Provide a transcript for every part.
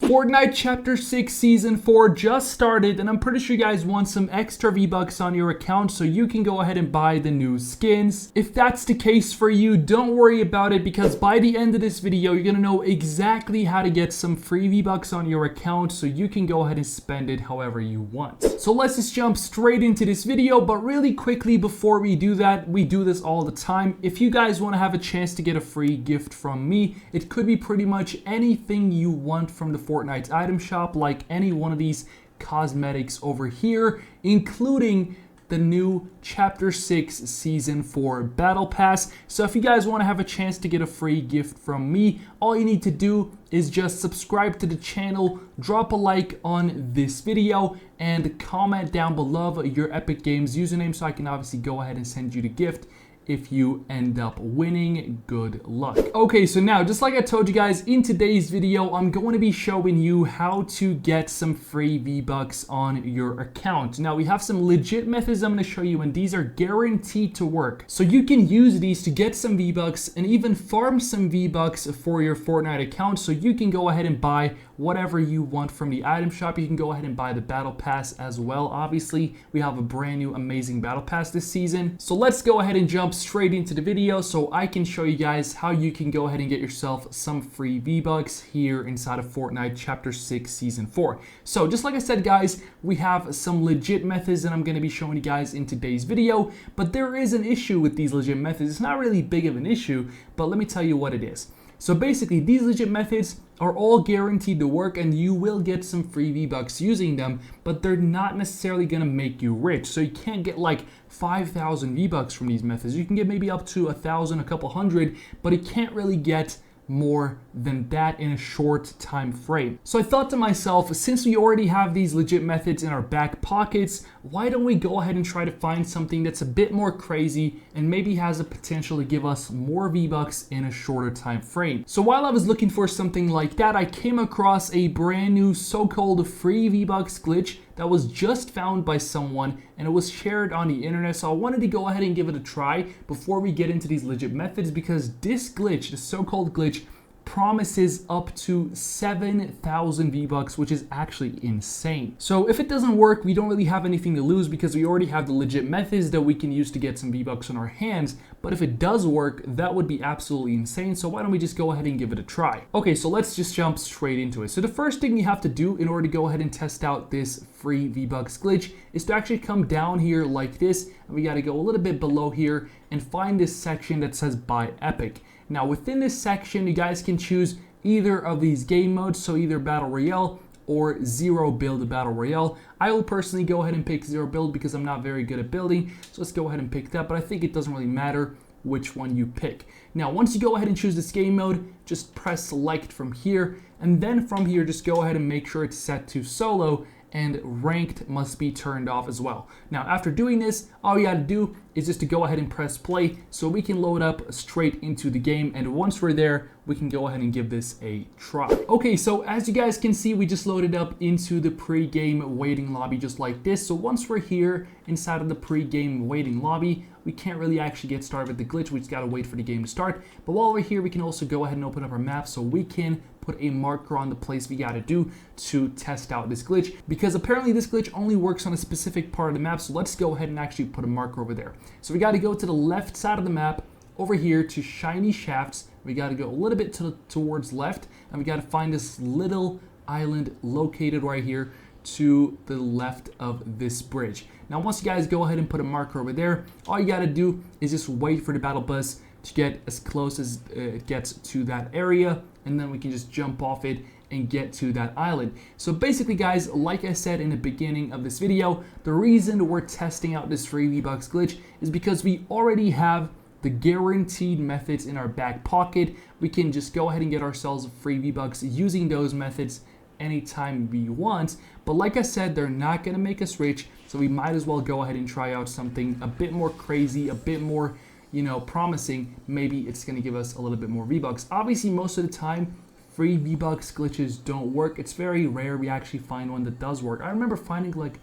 Fortnite Chapter 6 Season 4 just started, and I'm pretty sure you guys want some extra V-Bucks on your account so you can go ahead and buy the new skins. If that's the case for you, don't worry about it, because by the end of this video, you're gonna know exactly how to get some free V-Bucks on your account so you can go ahead and spend it however you want. So let's just jump straight into this video, but really quickly before we do that, we do this all the time. If you guys want to have a chance to get a free gift from me, it could be pretty much anything you want from the Fortnite item shop, like any one of these cosmetics over here, including the new Chapter 6 Season 4 Battle Pass. So if you guys want to have a chance to get a free gift from me, all you need to do is just subscribe to the channel, drop a like on this video, and comment down below your Epic Games username so I can obviously go ahead and send you the gift. If you end up winning, good luck. Okay, so now, just like I told you guys, in today's video, I'm going to be showing you how to get some free V-Bucks on your account. Now, we have some legit methods I'm going to show you, and these are guaranteed to work. So you can use these to get some V-Bucks and even farm some V-Bucks for your Fortnite account, so you can go ahead and buy whatever you want from the item shop. You can go ahead and buy the Battle Pass as well. Obviously, we have a brand new amazing Battle Pass this season. So let's go ahead and jump straight into the video so I can show you guys how you can go ahead and get yourself some free V-Bucks here inside of Fortnite Chapter 6 Season 4. So just like I said, guys, we have some legit methods that I'm going to be showing you guys in today's video, but there is an issue with these legit methods. It's not really big of an issue, but let me tell you what it is. So basically, these legit methods are all guaranteed to work, and you will get some free V-Bucks using them, but they're not necessarily going to make you rich. So you can't get like 5,000 V-Bucks from these methods. You can get maybe up to 1,000, a couple hundred, but it can't really get more than that in a short time frame. So I thought to myself, since we already have these legit methods in our back pockets, why don't we go ahead and try to find something that's a bit more crazy and maybe has a potential to give us more V-Bucks in a shorter time frame. So while I was looking for something like that, I came across a brand new so-called free V-Bucks glitch that was just found by someone, and it was shared on the internet. So I wanted to go ahead and give it a try before we get into these legit methods, because this glitch, the so-called glitch, promises up to 7,000 V-Bucks, which is actually insane. So if it doesn't work, we don't really have anything to lose because we already have the legit methods that we can use to get some V-Bucks on our hands. But if it does work, that would be absolutely insane. So why don't we just go ahead and give it a try? Okay, so let's just jump straight into it. So the first thing you have to do in order to go ahead and test out this free V-Bucks glitch is to actually come down here like this, and we got to go a little bit below here and find this section that says Buy Epic. Now within this section, you guys can choose either of these game modes, so either Battle Royale or Zero Build Battle Royale. I will personally go ahead and pick Zero Build because I'm not very good at building, so let's go ahead and pick that, but I think it doesn't really matter which one you pick. Now once you go ahead and choose this game mode, just press select from here, and then from here just go ahead and make sure it's set to solo, and ranked must be turned off as well. Now after doing this, all you gotta do is just to go ahead and press play so we can load up straight into the game, and once we're there, we can go ahead and give this a try. Okay, so as you guys can see, we just loaded up into the pre-game waiting lobby just like this. So once we're here inside of the pre-game waiting lobby, we can't really actually get started with the glitch. We just gotta wait for the game to start. But while we're here, we can also go ahead and open up our map so we can put a marker on the place we gotta do to test out this glitch, because apparently this glitch only works on a specific part of the map. So let's go ahead and actually put a marker over there. So we gotta go to the left side of the map over here to Shiny Shafts. We gotta go a little bit towards left, and we gotta find this little island located right here to the left of this bridge. Now once you guys go ahead and put a marker over there, all you gotta do is just wait for the battle bus to get as close as it gets to that area, and then we can just jump off it and get to that island. So basically, guys, like I said in the beginning of this video, the reason we're testing out this free V-Bucks glitch is because we already have the guaranteed methods in our back pocket. We can just go ahead and get ourselves free V-Bucks using those methods anytime we want. But like I said, they're not gonna make us rich, so we might as well go ahead and try out something a bit more crazy, a bit more, you know, promising. Maybe it's gonna give us a little bit more V-Bucks. Obviously, most of the time, free V-Bucks glitches don't work. It's very rare we actually find one that does work. I remember finding like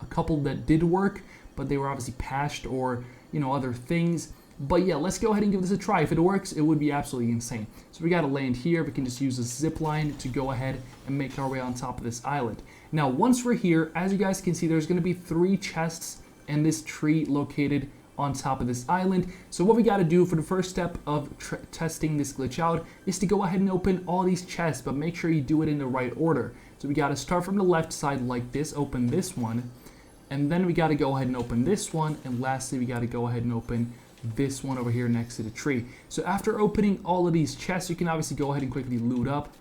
a couple that did work, but they were obviously patched or, you know, other things. But yeah, let's go ahead and give this a try. If it works, it would be absolutely insane. So we got to land here. We can just use a zip line to go ahead and make our way on top of this island. Now, once we're here, as you guys can see, there's going to be 3 chests and this tree located on top of this island. So what we got to do for the first step of testing this glitch out is to go ahead and open all these chests, but make sure you do it in the right order. So we got to start from the left side like this, open this one, and then we got to go ahead and open this one, and lastly we got to go ahead and open this one over here next to the tree. So after opening all of these chests, you can obviously go ahead and quickly loot up.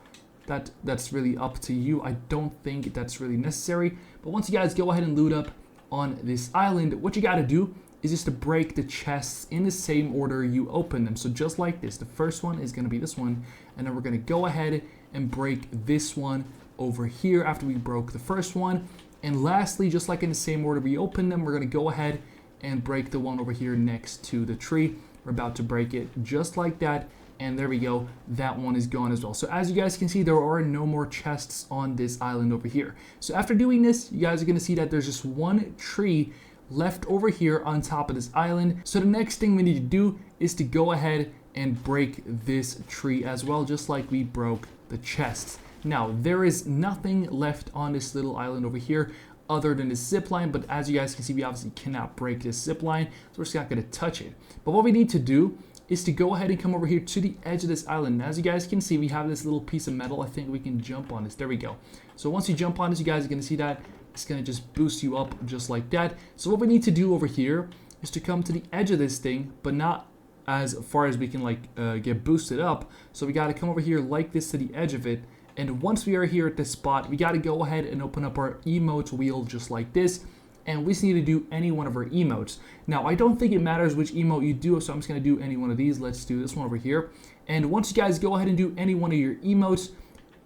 That's really up to you. I don't think that's really necessary, but once you guys go ahead and loot up on this island, what you got to do is just to break the chests in the same order you open them. So just like this, the first one is going to be this one, and then we're going to go ahead and break this one over here after we broke the first one. And lastly, just like in the same order we opened them, we're going to go ahead and break the one over here next to the tree. We're about to break it just like that, and there we go, that one is gone as well. So as you guys can see, there are no more chests on this island over here. So after doing this, you guys are going to see that there's just one tree left over here on top of this island. So the next thing we need to do is to go ahead and break this tree as well, just like we broke the chests. Now, there is nothing left on this little island over here other than this zip line, but as you guys can see, we obviously cannot break this zip line, so we're just not going to touch it. But what we need to do is to go ahead and come over here to the edge of this island. And as you guys can see, we have this little piece of metal. I think we can jump on this. There we go. So once you jump on this, you guys are going to see that it's going to just boost you up just like that. So what we need to do over here is to come to the edge of this thing, but not as far as we can get boosted up. So we got to come over here like this to the edge of it. And once we are here at this spot, we got to go ahead and open up our emote wheel just like this. And we just need to do any one of our emotes. Now, I don't think it matters which emote you do, so I'm just going to do any one of these. Let's do this one over here. And once you guys go ahead and do any one of your emotes,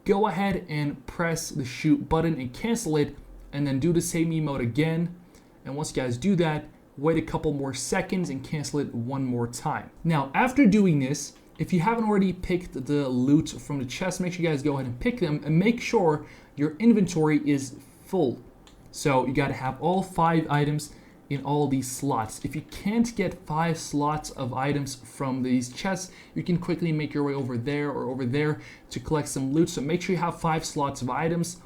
go ahead and press the shoot button and cancel it, and then do the same emote again. And once you guys do that, wait a couple more seconds and cancel it one more time. Now, after doing this, if you haven't already picked the loot from the chest, make sure you guys go ahead and pick them, and make sure your inventory is full. So you got to have all 5 items in all these slots. If you can't get 5 slots of items from these chests, you can quickly make your way over there or over there to collect some loot. So make sure you have 5 slots of items.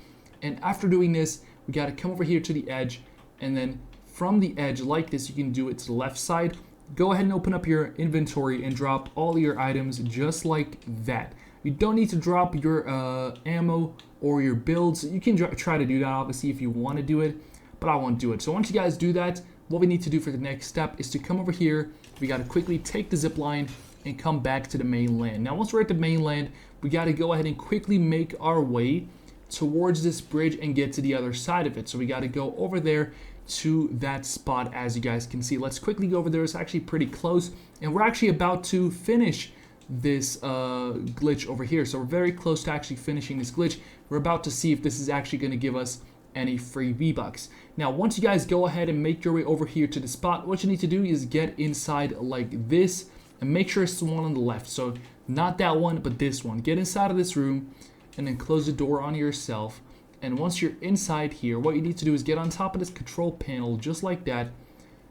And after doing this, we got to come over here to the edge, and then from the edge like this, you can do it to the left side. Go ahead and open up your inventory and drop all your items just like that. You don't need to drop your ammo or your builds. You can try to do that obviously if you want to do it, but I won't do it. So once you guys do that, what we need to do for the next step is to come over here. We got to quickly take the zip line and come back to the mainland. Now once we're at the mainland, we got to go ahead and quickly make our way towards this bridge and get to the other side of it. So we got to go over there to that spot, as you guys can see. Let's quickly go over there. It's actually pretty close, and we're actually about to finish this glitch over here. So we're very close to actually finishing this glitch. We're about to see if this is actually going to give us any free V-Bucks. Now once you guys go ahead and make your way over here to the spot, what you need to do is get inside like this, and make sure it's the one on the left. So not that one, but this one. Get inside of this room and then close the door on yourself. And once you're inside here, what you need to do is get on top of this control panel just like that,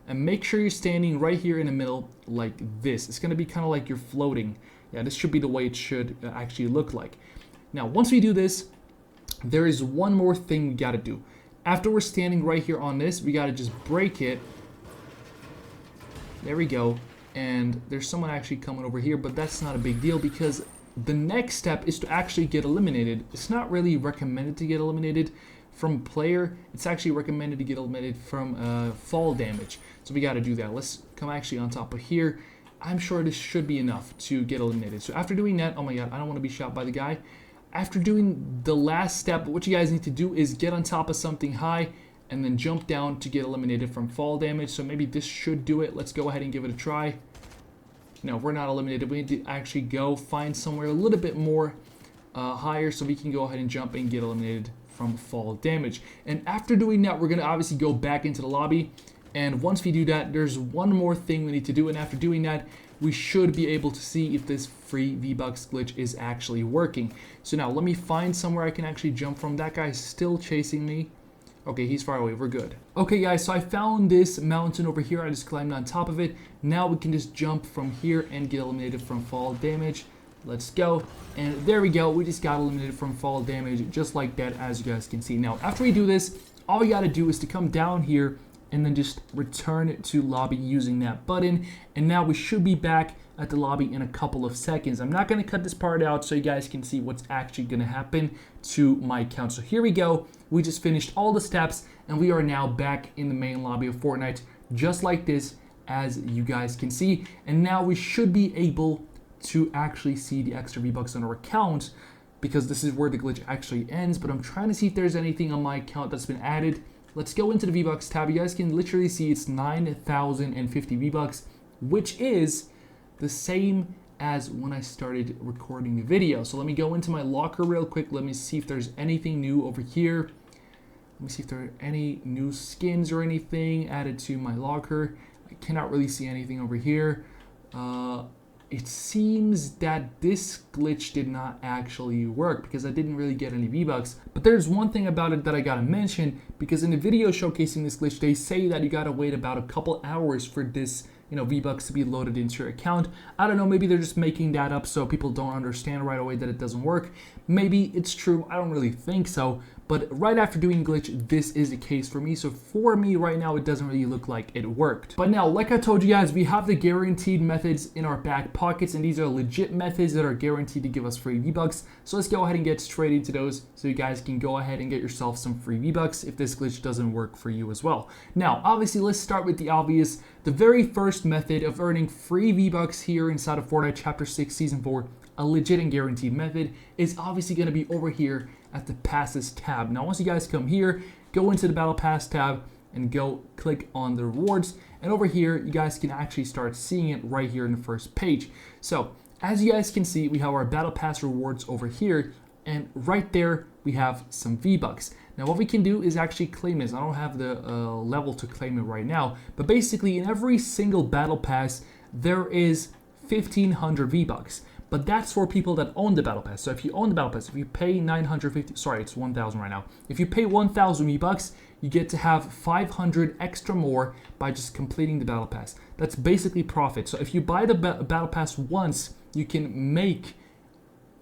and make sure you're standing right here in the middle like this. It's going to be kind of like you're floating. Yeah, this should be the way it should actually look like. Now once we do this, there is one more thing we got to do. After we're standing right here on this, we got to just break it. There we go. And there's someone actually coming over here, but that's not a big deal because the next step is to actually get eliminated. It's not really recommended to get eliminated from player. It's actually recommended to get eliminated from fall damage. So we got to do that. Let's come actually on top of here. I'm sure this should be enough to get eliminated. So after doing that, oh my god, I don't want to be shot by the guy. After doing the last step, what you guys need to do is get on top of something high and then jump down to get eliminated from fall damage. So maybe this should do it. Let's go ahead and give it a try. No, we're not eliminated. We need to actually go find somewhere a little bit more higher so we can go ahead and jump and get eliminated from fall damage. And after doing that, we're going to obviously go back into the lobby. And once we do that, there's one more thing we need to do. And after doing that, we should be able to see if this free V-Bucks glitch is actually working. So now let me find somewhere I can actually jump from. That guy's still chasing me. Okay, he's far away. We're good. Okay, guys, so I found this mountain over here. I just climbed on top of it. Now we can just jump from here and get eliminated from fall damage. Let's go. And there we go. We just got eliminated from fall damage just like that, as you guys can see. Now, after we do this, all you got to do is to come down here and then just return to lobby using that button. And now we should be back at the lobby in a couple of seconds. I'm not going to cut this part out so you guys can see what's actually going to happen to my account. So here we go. We just finished all the steps and we are now back in the main lobby of Fortnite just like this, as you guys can see. And now we should be able to actually see the extra V-Bucks on our account, because this is where the glitch actually ends. But I'm trying to see if there's anything on my account that's been added. Let's go into the V-Bucks tab. You guys can literally see it's 9,050 V-Bucks, which is the same as when I started recording the video. So let me go into my locker real quick. Let me see if there's anything new over here. Let me see if there are any new skins or anything added to my locker. I cannot really see anything over here. It seems that this glitch did not actually work because I didn't really get any V-Bucks. But there's one thing about it that I gotta mention, because in the video showcasing this glitch, they say that you gotta wait about a couple hours for this, you know, V-Bucks to be loaded into your account. I don't know, maybe they're just making that up so people don't understand right away that it doesn't work. Maybe it's true, I don't really think so. But right after doing glitch, this is the case for me. So for me right now, it doesn't really look like it worked. But now, like I told you guys, we have the guaranteed methods in our back pockets, and these are legit methods that are guaranteed to give us free V-Bucks. So let's go ahead and get straight into those so you guys can go ahead and get yourself some free V-Bucks if this glitch doesn't work for you as well. Now, obviously, let's start with the obvious. The very first method of earning free V-Bucks here inside of Fortnite Chapter 6 Season 4, a legit and guaranteed method, is obviously going to be over here at the passes tab. Now once you guys come here, go into the battle pass tab and go click on the rewards, and over here you guys can actually start seeing it right here in the first page. So as you guys can see, we have our battle pass rewards over here, and right there we have some V-Bucks. Now what we can do is actually claim this. I don't have the level to claim it right now, but basically in every single battle pass there is 1,500 V-Bucks. But that's for people that own the battle pass. So if you own the battle pass, if you pay 950, sorry, it's 1,000 right now. If you pay 1,000 V-Bucks, you get to have 500 extra more by just completing the battle pass. That's basically profit. So if you buy the battle pass once, you can make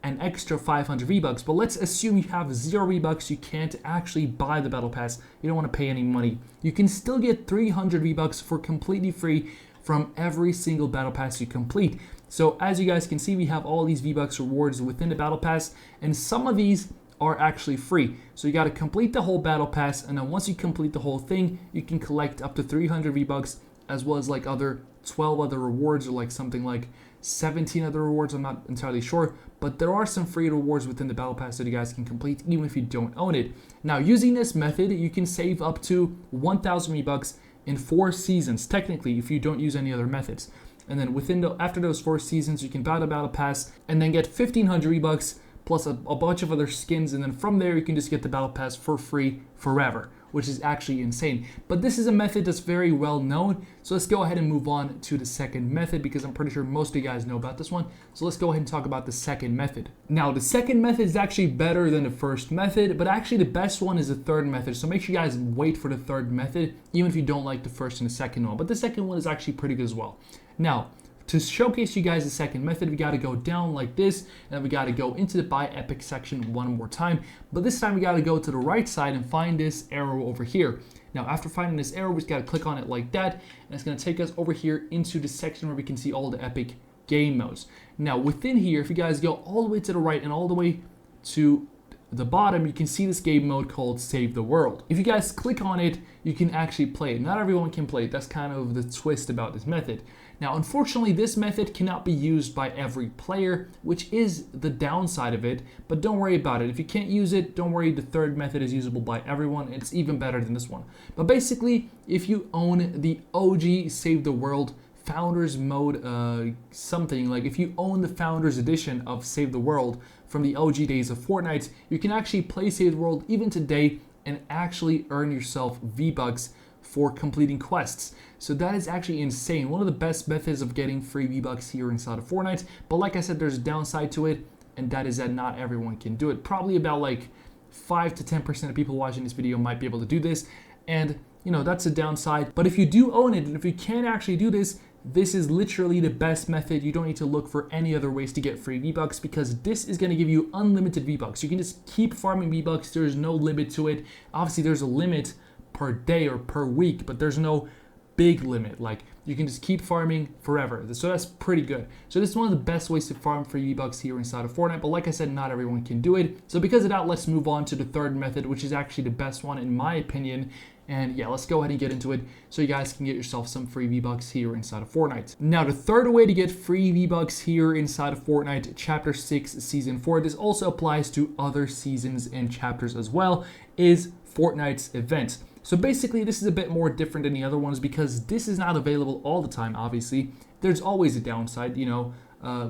an extra 500 V-Bucks. But let's assume you have 0 V-Bucks, you can't actually buy the battle pass. You don't want to pay any money. You can still get 300 V-Bucks for completely free from every single battle pass you complete. So as you guys can see, we have all these V-Bucks rewards within the battle pass, and some of these are actually free. So you got to complete the whole battle pass, and then once you complete the whole thing, you can collect up to 300 V-Bucks, as well as like 12 other rewards, or like something like 17 other rewards. I'm not entirely sure, but there are some free rewards within the battle pass that you guys can complete even if you don't own it. Now using this method, you can save up to 1,000 V-Bucks in 4 seasons, technically, if you don't use any other methods. And then after those 4 seasons, you can buy the battle pass and then get 1,500 V-Bucks plus a bunch of other skins, and then from there you can just get the battle pass for free forever, which is actually insane. But this is a method that's very well known, so let's go ahead and move on to the second method, because I'm pretty sure most of you guys know about this one. So let's go ahead and talk about the second method. Now the second method is actually better than the first method, but actually the best one is the third method. So make sure you guys wait for the third method, even if you don't like the first and the second one. But the second one is actually pretty good as well. Now, to showcase you guys the second method, we got to go down like this, and then we got to go into the Buy Epic section one more time. But this time we got to go to the right side and find this arrow over here. Now, after finding this arrow, we just got to click on it like that, and it's going to take us over here into the section where we can see all the Epic game modes. Now, within here, if you guys go all the way to the right and all the way to the bottom, you can see this game mode called Save the World. If you guys click on it, you can actually play it. Not everyone can play it. That's kind of the twist about this method. Now, unfortunately, this method cannot be used by every player, which is the downside of it, but don't worry about it. If you can't use it, don't worry, the third method is usable by everyone. It's even better than this one. But basically, if you own the OG Save the World Founders mode, something like if you own the Founders edition of Save the World from the OG days of Fortnite, you can actually play Save the World even today and actually earn yourself V-Bucks for completing quests. So that is actually insane. One of the best methods of getting free V-Bucks here inside of Fortnite. But like I said, there's a downside to it, and that is that not everyone can do it. Probably about like 5 to 10% of people watching this video might be able to do this, and you know, that's a downside. But if you do own it, and if you can actually do this, this is literally the best method. You don't need to look for any other ways to get free V-Bucks, because this is going to give you unlimited V-Bucks. You can just keep farming V-Bucks. There's no limit to it. Obviously, there's a limit per day or per week, but there's no big limit. Like, you can just keep farming forever. So that's pretty good. So this is one of the best ways to farm free V-Bucks here inside of Fortnite. But like I said, not everyone can do it. So because of that, let's move on to the third method, which is actually the best one in my opinion. And yeah, let's go ahead and get into it so you guys can get yourself some free V-Bucks here inside of Fortnite. Now, the third way to get free V-Bucks here inside of Fortnite, Chapter 6, Season 4, this also applies to other seasons and chapters as well, is Fortnite's events. So basically, this is a bit more different than the other ones because this is not available all the time, obviously. There's always a downside, you know,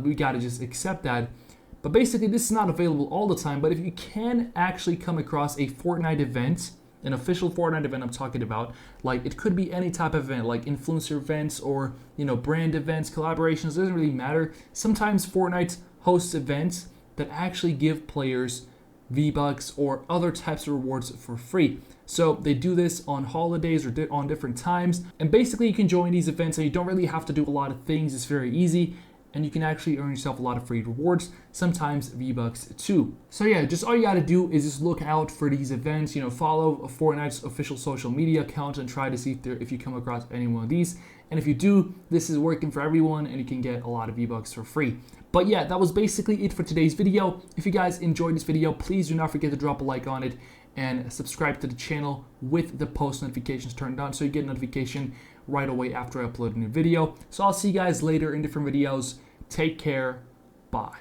we gotta just accept that. But basically, this is not available all the time, but if you can actually come across a Fortnite event, an official Fortnite event I'm talking about, like it could be any type of event, like influencer events or, you know, brand events, collaborations, doesn't really matter. Sometimes Fortnite hosts events that actually give players V-Bucks or other types of rewards for free. So they do this on holidays or on different times. And basically you can join these events and you don't really have to do a lot of things. It's very easy. And you can actually earn yourself a lot of free rewards, sometimes V-Bucks too. So yeah, just all you gotta do is just look out for these events, you know, follow Fortnite's official social media account and try to see if you come across any one of these. And if you do, this is working for everyone and you can get a lot of V-Bucks for free. But yeah, that was basically it for today's video. If you guys enjoyed this video, please do not forget to drop a like on it and subscribe to the channel with the post notifications turned on so you get a notification right away after I upload a new video. So I'll see you guys later in different videos. Take care. Bye.